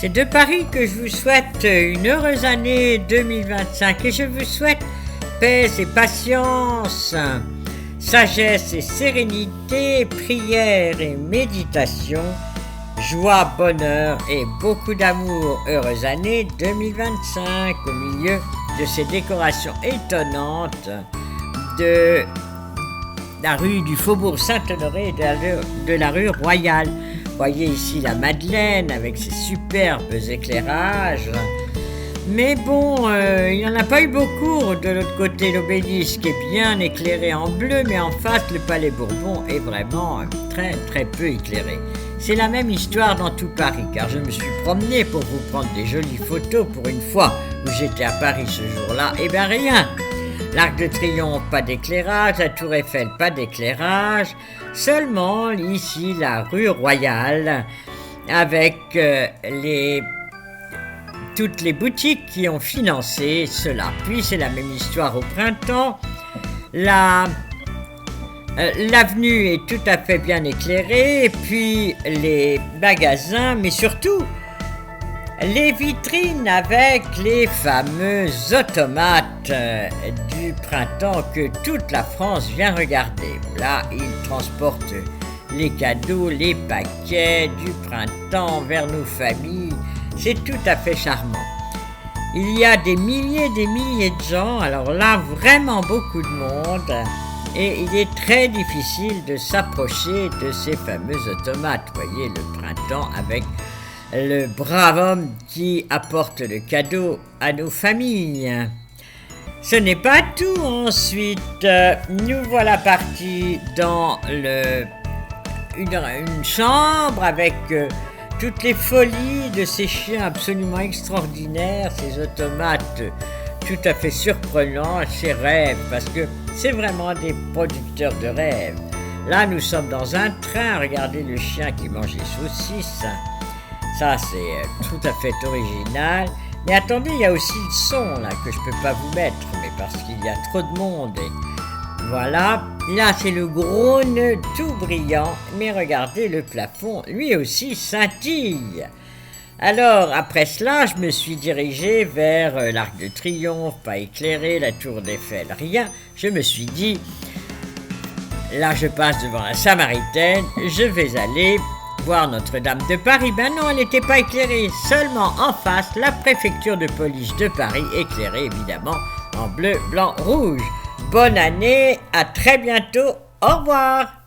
C'est de Paris que je vous souhaite une heureuse année 2025 et je vous souhaite paix et patience, sagesse et sérénité, prière et méditation, joie, bonheur et beaucoup d'amour. Heureuse année 2025 au milieu de ces décorations étonnantes de la rue du Faubourg Saint-Honoré et de la rue Royale. Voyez ici la Madeleine avec ses superbes éclairages. Mais bon, il n'y en a pas eu beaucoup de l'autre côté. L'obélisque est bien éclairé en bleu, mais en face, le Palais Bourbon est vraiment très très peu éclairé. C'est la même histoire dans tout Paris, car je me suis promené pour vous prendre des jolies photos pour une fois où j'étais à Paris ce jour-là. Eh bien rien. L'Arc de Triomphe, pas d'éclairage, la Tour Eiffel, pas d'éclairage, seulement ici la rue Royale avec toutes les boutiques qui ont financé cela. Puis c'est la même histoire au printemps, l'avenue est tout à fait bien éclairée, et puis les magasins, mais surtout les vitrines avec les fameux automates du printemps que toute la France vient regarder. Là, ils transportent les cadeaux, les paquets du printemps vers nos familles. C'est tout à fait charmant. Il y a des milliers de gens, alors là, vraiment beaucoup de monde. Et il est très difficile de s'approcher de ces fameux automates. Voyez, le printemps avec le brave homme qui apporte le cadeau à nos familles. Ce n'est pas tout. Ensuite, nous voilà partis dans une chambre avec toutes les folies de ces chiens absolument extraordinaires, ces automates tout à fait surprenants, ces rêves, parce que c'est vraiment des producteurs de rêves. Là, nous sommes dans un train. Regardez le chien qui mange les saucisses. Ça, c'est tout à fait original. Mais attendez, il y a aussi le son là que je peux pas vous mettre, mais parce qu'il y a trop de monde. Et voilà. Là, c'est le gros nœud tout brillant. Mais regardez, le plafond, lui aussi, scintille. Alors, après cela, je me suis dirigé vers l'Arc de Triomphe, pas éclairé, la Tour d'Eiffel, rien. Je me suis dit, là, je passe devant la Samaritaine, je vais aller voir Notre-Dame de Paris. Ben non, elle n'était pas éclairée, seulement en face, la préfecture de police de Paris, éclairée évidemment en bleu, blanc, rouge. Bonne année, à très bientôt, au revoir.